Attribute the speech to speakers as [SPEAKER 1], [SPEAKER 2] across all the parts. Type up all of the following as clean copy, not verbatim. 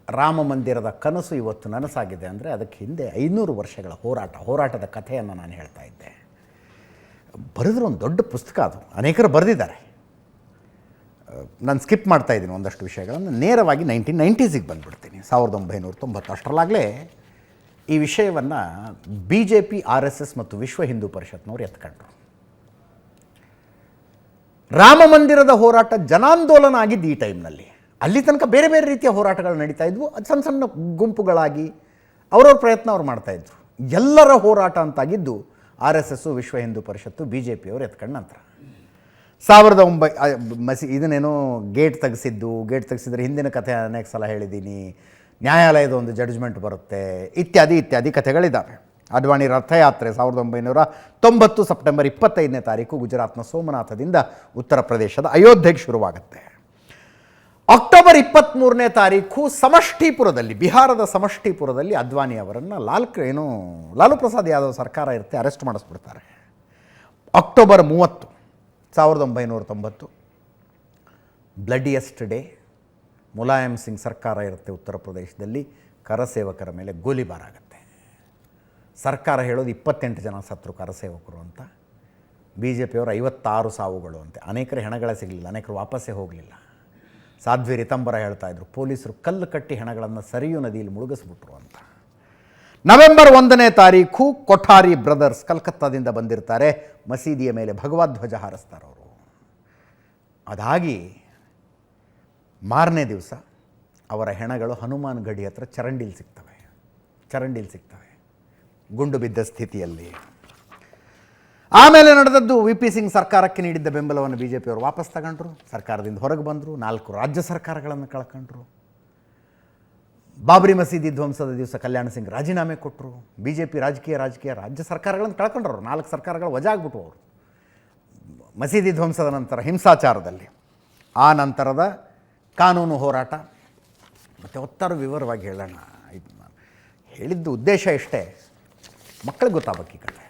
[SPEAKER 1] ರಾಮ ಮಂದಿರದ ಕನಸು ಇವತ್ತು ನನಸಾಗಿದೆ ಅಂದರೆ ಅದಕ್ಕೆ ಹಿಂದೆ 500 ವರ್ಷಗಳ ಹೋರಾಟದ ಕಥೆಯನ್ನು ನಾನು ಹೇಳ್ತಾ ಇದ್ದೆ. ಬರೆದ್ರೆ ಒಂದು ದೊಡ್ಡ ಪುಸ್ತಕ ಅದು, ಅನೇಕರು ಬರೆದಿದ್ದಾರೆ. ನಾನು ಸ್ಕಿಪ್ ಮಾಡ್ತಾ ಇದ್ದೀನಿ ಒಂದಷ್ಟು ವಿಷಯಗಳನ್ನು, ನೇರವಾಗಿ 1990s ಬಂದುಬಿಡ್ತೀನಿ. 1990 ಅಷ್ಟರಲ್ಲಾಗಲೇ ಈ ವಿಷಯವನ್ನು BJP, RSS ಮತ್ತು ವಿಶ್ವ ಹಿಂದೂ ಪರಿಷತ್ನವ್ರು ಎತ್ಕೊಂಡ್ರು. ರಾಮ ಮಂದಿರದ ಹೋರಾಟ ಜನಾಂದೋಲನ ಆಗಿದ್ದು ಈ ಟೈಮ್ನಲ್ಲಿ. ಅಲ್ಲಿ ತನಕ ಬೇರೆ ಬೇರೆ ರೀತಿಯ ಹೋರಾಟಗಳು ನಡೀತಾ ಇದ್ವು, ಅದು ಸಣ್ಣ ಸಣ್ಣ ಗುಂಪುಗಳಾಗಿ ಅವ್ರವ್ರ ಪ್ರಯತ್ನ ಅವ್ರು ಮಾಡ್ತಾಯಿದ್ರು. ಎಲ್ಲರ ಹೋರಾಟ ಅಂತಾಗಿದ್ದು RSS, ವಿಶ್ವ ಹಿಂದೂ ಪರಿಷತ್ತು, BJP ಅವರು ಎತ್ಕೊಂಡ ನಂತರ 1900 ಇದನ್ನೇನೋ ಗೇಟ್ ತೆಗೆಸಿದ್ರೆ ಹಿಂದಿನ ಕಥೆ ಅನೇಕ ಸಲ ಹೇಳಿದ್ದೀನಿ, ನ್ಯಾಯಾಲಯದ ಒಂದು ಜಡ್ಜ್ಮೆಂಟ್ ಬರುತ್ತೆ, ಇತ್ಯಾದಿ ಕಥೆಗಳಿದ್ದಾವೆ. ಅಡ್ವಾಣಿ ರಥಯಾತ್ರೆ 1990 ಸೆಪ್ಟೆಂಬರ್ 25ನೇ ತಾರೀಕು ಗುಜರಾತ್ನ ಸೋಮನಾಥದಿಂದ ಉತ್ತರ ಪ್ರದೇಶದ ಅಯೋಧ್ಯೆಗೆ ಶುರುವಾಗುತ್ತೆ. ಅಕ್ಟೋಬರ್ 23ನೇ ತಾರೀಕು ಸಮಷ್ಟಿಪುರದಲ್ಲಿ, ಬಿಹಾರದ ಸಮಷ್ಟಿಪುರದಲ್ಲಿ ಅದ್ವಾನಿ ಅವರನ್ನು ಲಾಲು ಪ್ರಸಾದ್ ಯಾದವ್ ಸರ್ಕಾರ ಇರುತ್ತೆ, ಅರೆಸ್ಟ್ ಮಾಡಿಸ್ಬಿಡ್ತಾರೆ. October 30, 1990 bloodiest day. Mulayam Singh ಸರ್ಕಾರ ಇರುತ್ತೆ ಉತ್ತರ ಪ್ರದೇಶದಲ್ಲಿ, ಕರಸೇವಕರ ಮೇಲೆ ಗೋಲಿಬಾರ್ ಆಗುತ್ತೆ. ಸರ್ಕಾರ ಹೇಳೋದು 28 ಜನ ಸತ್ರು ಕರಸೇವಕರು ಅಂತ, BJP ಅವರು 56 ಸಾವುಗಳು ಅಂತೆ. ಅನೇಕರು ಹೆಣಗಳೇ ಸಿಗಲಿಲ್ಲ, ಅನೇಕರು ವಾಪಸ್ಸೇ ಹೋಗಲಿಲ್ಲ. ಸಾಧ್ವಿ ರಿತಂಬರ ಹೇಳ್ತಾ ಇದ್ರು, ಪೊಲೀಸರು ಕಲ್ಲು ಕಟ್ಟಿ ಹೆಣಗಳನ್ನು ಸರಿಯೂ ನದಿಯಲ್ಲಿ ಮುಳುಗಿಸ್ಬಿಟ್ರು ಅಂತ. ನವೆಂಬರ್ 1ನೇ ತಾರೀಕು ಕೊಠಾರಿ ಬ್ರದರ್ಸ್ ಕಲ್ಕತ್ತಾದಿಂದ ಬಂದಿರ್ತಾರೆ, ಮಸೀದಿಯ ಮೇಲೆ ಭಗವಧ್ವಜ ಹಾರಿಸ್ತಾರೆ ಅವರು. ಅದಾಗಿ ಮಾರನೇ ದಿವಸ ಅವರ ಹೆಣಗಳು ಹನುಮಾನ್ ಗಡಿ ಹತ್ರ ಚರಂಡಿಲಿ ಸಿಗ್ತವೆ ಗುಂಡು ಬಿದ್ದ ಸ್ಥಿತಿಯಲ್ಲಿ. ಆಮೇಲೆ ನಡೆದದ್ದು VP ಸಿಂಗ್ ಸರ್ಕಾರಕ್ಕೆ ನೀಡಿದ್ದ ಬೆಂಬಲವನ್ನು BJP ಅವರು ವಾಪಸ್ ತಗೊಂಡ್ರು, ಸರ್ಕಾರದಿಂದ ಹೊರಗೆ ಬಂದರು, 4 ರಾಜ್ಯ ಸರ್ಕಾರಗಳನ್ನು ಕಳ್ಕೊಂಡ್ರು. ಬಾಬ್ರಿ ಮಸೀದಿ ಧ್ವಂಸದ ದಿವಸ ಕಲ್ಯಾಣ ಸಿಂಗ್ ರಾಜೀನಾಮೆ ಕೊಟ್ಟರು. BJP ರಾಜಕೀಯ ರಾಜ್ಯ ಸರ್ಕಾರಗಳನ್ನು ಕಳ್ಕೊಂಡ್ರು, 4 ಸರ್ಕಾರಗಳು ವಜಾಗ್ಬಿಟ್ಟು ಅವರು ಮಸೀದಿ ಧ್ವಂಸದ ನಂತರ ಹಿಂಸಾಚಾರದಲ್ಲಿ. ಆ ನಂತರದ ಕಾನೂನು ಹೋರಾಟ ಮತ್ತು ಒತ್ತಾರು ವಿವರವಾಗಿ ಹೇಳೋಣ. ಹೇಳಿದ್ದು ಉದ್ದೇಶ ಇಷ್ಟೇ, ಮಕ್ಕಳಿಗೆ ಗೊತ್ತಾಗಬೇಕು ಈ ಕಥೆ.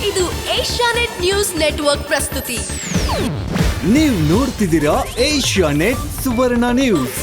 [SPEAKER 2] ಇದು ಏಷ್ಯಾನೆಟ್ ನ್ಯೂಸ್ ನೆಟ್ವರ್ಕ್ ಪ್ರಸ್ತುತಿ.
[SPEAKER 3] ನೀವು ನೋಡ್ತಿದ್ದೀರಾ ಏಷ್ಯಾನೆಟ್ ಸುವರ್ಣ ನ್ಯೂಸ್.